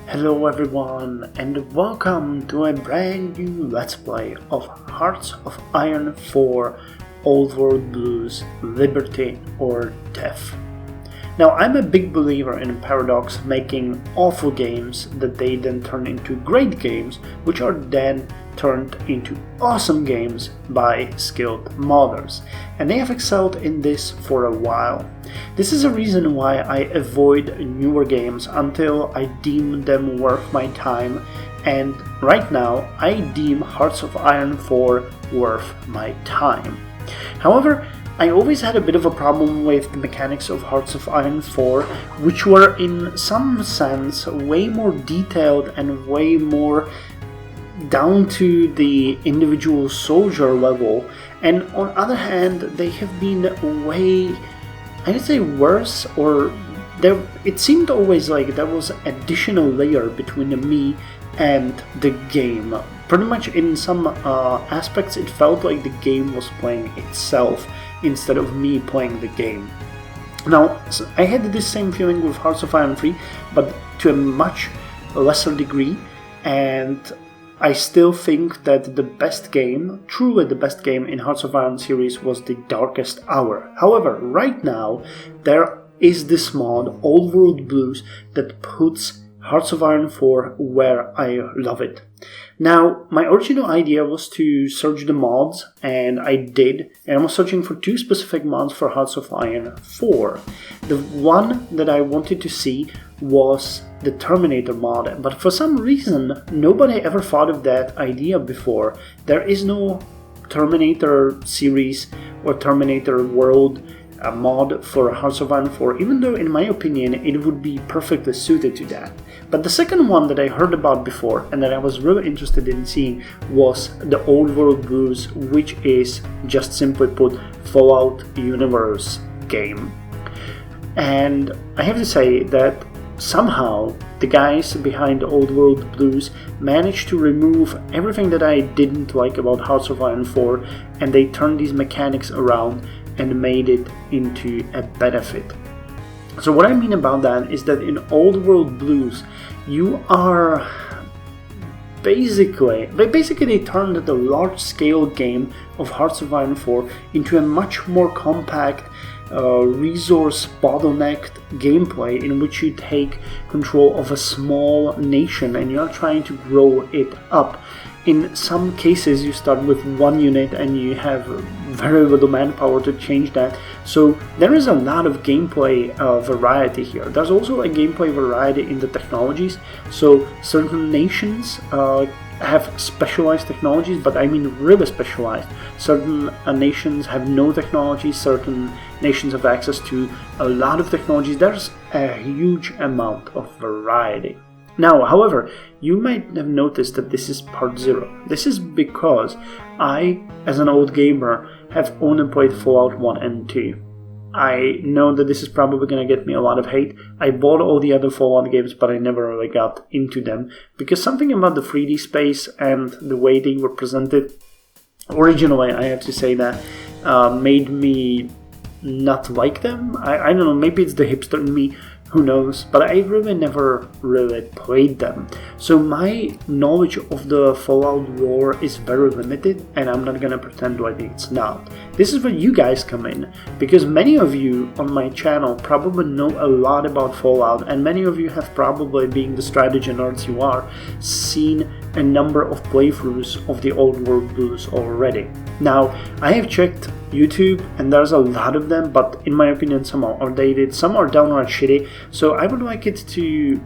Hello everyone, and welcome to a brand new Let's Play of Hearts of Iron 4 Old World Blues Liberty or Death. Now, I'm a big believer in Paradox making awful games that they then turn into great games, which are then turned into awesome games by skilled modders, and they have excelled in this for a while. This is a reason why I avoid newer games until I deem them worth my time, and right now I deem Hearts of Iron 4 worth my time. However, I always had a bit of a problem with the mechanics of Hearts of Iron 4, which were in some sense way more detailed and way more down to the individual soldier level, and on the other hand they have been way, I would say, worse, or it seemed always like there was an additional layer between me and the game. Pretty much in some aspects it felt like the game was playing itself instead of me playing the game. Now, I had this same feeling with Hearts of Iron 3, but to a much lesser degree, and I still think that the best game, truly the best game in Hearts of Iron series was the Darkest Hour. However, right now there is this mod, Old World Blues, that puts Hearts of Iron 4 where I love it. Now, my original idea was to search the mods, and I did, and I was searching for two specific mods for Hearts of Iron 4. The one that I wanted to see was the Terminator mod, but for some reason nobody ever thought of that idea before. There is no Terminator series or Terminator world mod for Hearts of Iron 4, even though in my opinion it would be perfectly suited to that. But the second one that I heard about before and that I was really interested in seeing was the Old World Blues, which is just simply put Fallout universe game. And I have to say that somehow the guys behind Old World Blues managed to remove everything that I didn't like about Hearts of Iron 4, and they turned these mechanics around and made it into a benefit. So what I mean about that is that in Old World Blues you are basically they turned the large scale game of Hearts of Iron 4 into a much more compact resource bottlenecked gameplay in which you take control of a small nation and you're trying to grow it up. In some cases you start with one unit and you have very little manpower to change that, so there is a lot of gameplay variety here. There's also a gameplay variety in the technologies, so certain nations have specialized technologies, but I mean really specialized. Certain nations have no technology, certain nations have access to a lot of technologies. There's a huge amount of variety. Now, however, you might have noticed that this is part 0. This is because I, as an old gamer, have only played Fallout 1 and 2. I know that this is probably going to get me a lot of hate. I bought all the other Fallout games, but I never really got into them, because something about the 3D space and the way they were presented originally, I have to say that, made me not like them. I don't know, maybe it's the hipster in me, who knows, but I really never really played them. So my knowledge of the Fallout lore is very limited, and I'm not gonna pretend like it's not. This is where you guys come in, because many of you on my channel probably know a lot about Fallout, and many of you have probably, being the strategy nerds you are, seen a number of playthroughs of the Old World Blues already. Now, I have checked YouTube and there's a lot of them, but in my opinion some are outdated, some are downright shitty, so I would like to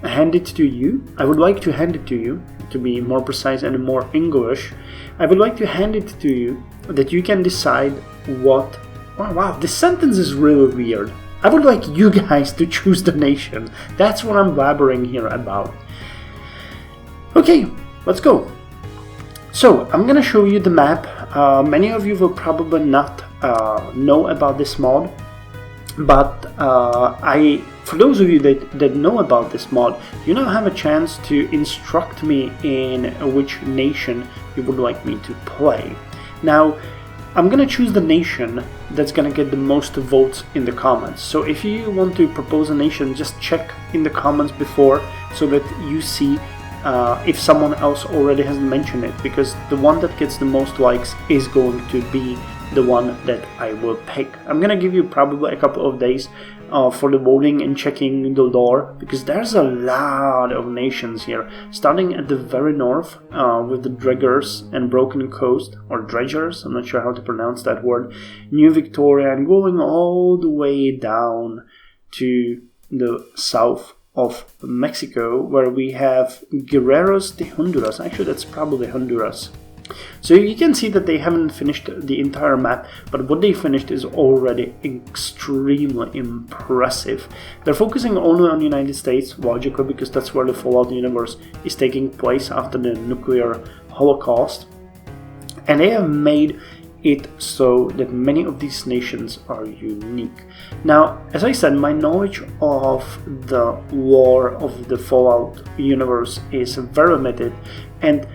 hand it to you, to be more precise and more English. I would like to hand it to you that you can decide what... Wow, this sentence is really weird. I would like you guys to choose the nation. That's what I'm blabbering here about. Okay, let's go. So, I'm gonna show you the map. Many of you will probably not know about this mod, but for those of you that know about this mod, you now have a chance to instruct me in which nation you would like me to play. Now, I'm gonna choose the nation that's gonna get the most votes in the comments. So if you want to propose a nation, just check in the comments before so that you see if someone else already hasn't mentioned it, because the one that gets the most likes is going to be the one that I will pick. I'm gonna give you probably a couple of days for the voting and checking the lore, because there's a lot of nations here, starting at the very north with the Dreggers and Broken Coast, or Dredgers, I'm not sure how to pronounce that word, New Victoria, and going all the way down to the south of Mexico, where we have Guerreros de Honduras. Actually, that's probably Honduras. So you can see that they haven't finished the entire map, but what they finished is already extremely impressive. They're focusing only on the United States, logically, because that's where the Fallout universe is taking place after the nuclear holocaust. And they have made it so that many of these nations are unique. Now, as I said, my knowledge of the lore of the Fallout universe is very limited, and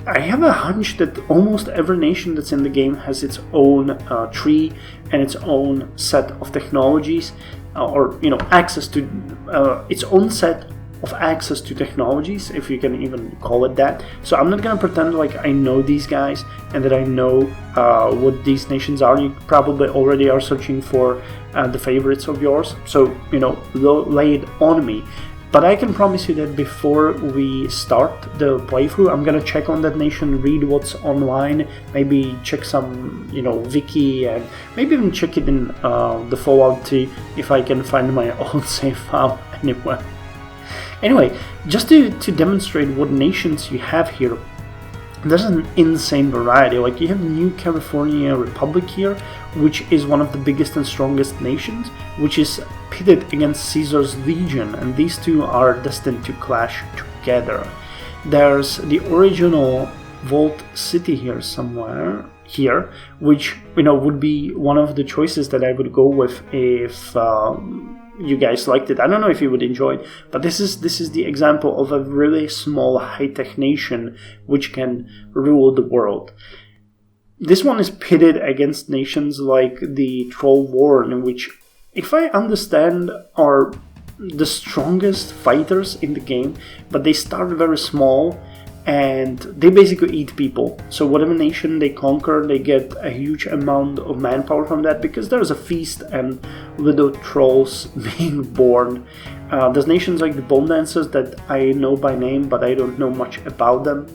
I have a hunch that almost every nation that's in the game has its own tree and its own set of technologies, or access to its own set of access to technologies, if you can even call it that. So I'm not gonna pretend like I know these guys and that I know what these nations are. You probably already are searching for the favorites of yours, so lay it on me. But I can promise you that before we start the playthrough, I'm gonna check on that nation, read what's online, maybe check some, wiki, and maybe even check it in the Fallout 2 if I can find my own save file anywhere. Anyway, just to demonstrate what nations you have here, there's an insane variety. Like, you have the New California Republic here, which is one of the biggest and strongest nations, which is pitted against Caesar's Legion, and these two are destined to clash together. There's the original Vault City here somewhere here, which would be one of the choices that I would go with if you guys liked it. I don't know if you would enjoy it, but this is the example of a really small high-tech nation which can rule the world. This one is pitted against nations like the Troll Warren, which, if I understand, are the strongest fighters in the game, but they start very small and they basically eat people. So whatever nation they conquer, they get a huge amount of manpower from that, because there's a feast and little trolls being born. There's nations like the Bone Dancers that I know by name, but I don't know much about them.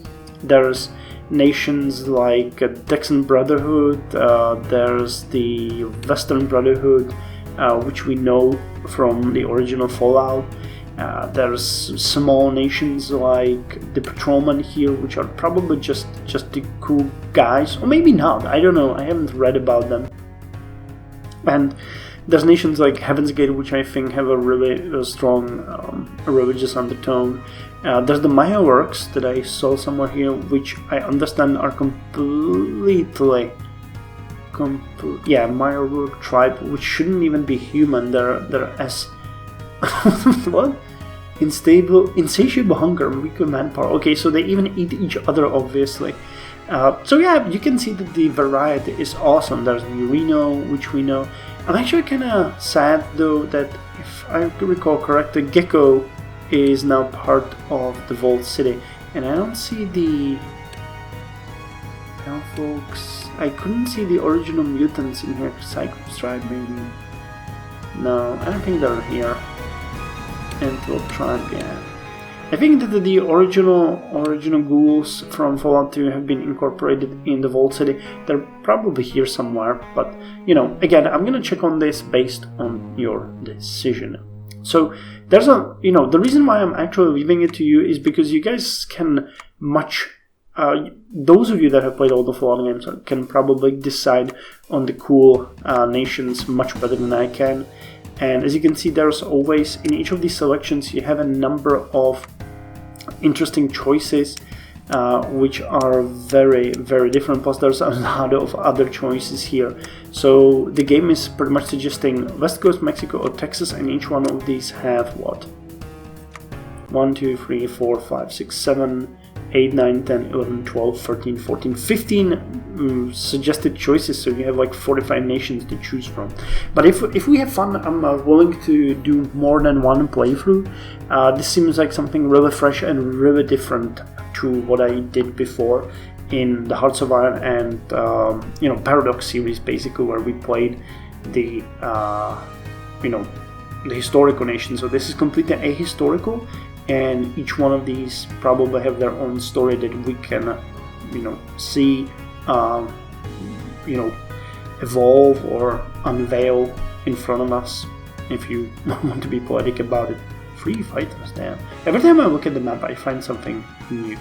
There's nations like Texan Brotherhood, there's the Western Brotherhood, which we know from the original Fallout. There's small nations like the Patrolmen here, which are probably just the cool guys, or maybe not, I don't know, I haven't read about them. And there's nations like Heaven's Gate, which I think have a really strong religious undertone. There's the Maya Works that I saw somewhere here, which I understand are Maya Work tribe, which shouldn't even be human. They're as what? Insatiable hunger, weak manpower. Okay, so they even eat each other, obviously. So yeah, you can see that the variety is awesome. There's Murino, which we know. I'm actually kind of sad though that, if I recall correctly, Gecko is now part of the Vault City, and I don't see the folks. I couldn't see the original mutants in here. Cyclops tribe, maybe. No, I don't think they're here. Antelope tribe, yeah. I think that the original ghouls from Fallout 2 have been incorporated in the Vault City. They're probably here somewhere, but again, I'm gonna check on this based on your decision. So there's the reason why I'm actually leaving it to you is because you guys can those of you that have played all the Fallout games can probably decide on the cool nations much better than I can. And as you can see, there's always, in each of these selections, you have a number of interesting choices, which are very, very different. Plus, there's a lot of other choices here. So the game is pretty much suggesting West Coast, Mexico, or Texas, and each one of these have what? 1, 2, 3, 4, 5, 6, 7, 8, 9, 10, 11, 12, 13, 14, 15 suggested choices, so you have like 45 nations to choose from. But if we have fun, I'm willing to do more than one playthrough. This seems like something really fresh and really different to what I did before in the Hearts of Iron and Paradox series, basically, where we played the the historical nation. So this is completely ahistorical, and each one of these probably have their own story that we can see evolve or unveil in front of us. If you want to be poetic about it, free fighters, damn. Every time I look at the map I find something new.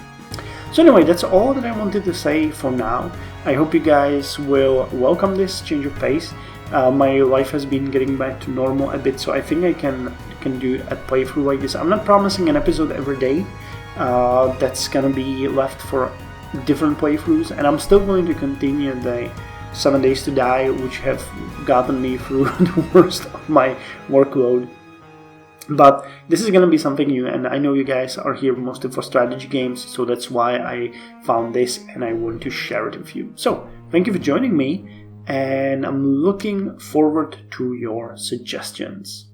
So anyway, that's all that I wanted to say for now. I hope you guys will welcome this change of pace. My life has been getting back to normal a bit, so I think I can do a playthrough like this. I'm not promising an episode every day. That's gonna be left for different playthroughs, and I'm still going to continue the 7 Days to Die, which have gotten me through the worst of my workload. But this is gonna be something new, and I know you guys are here mostly for strategy games, so that's why I found this and I want to share it with you. So thank you for joining me, and I'm looking forward to your suggestions.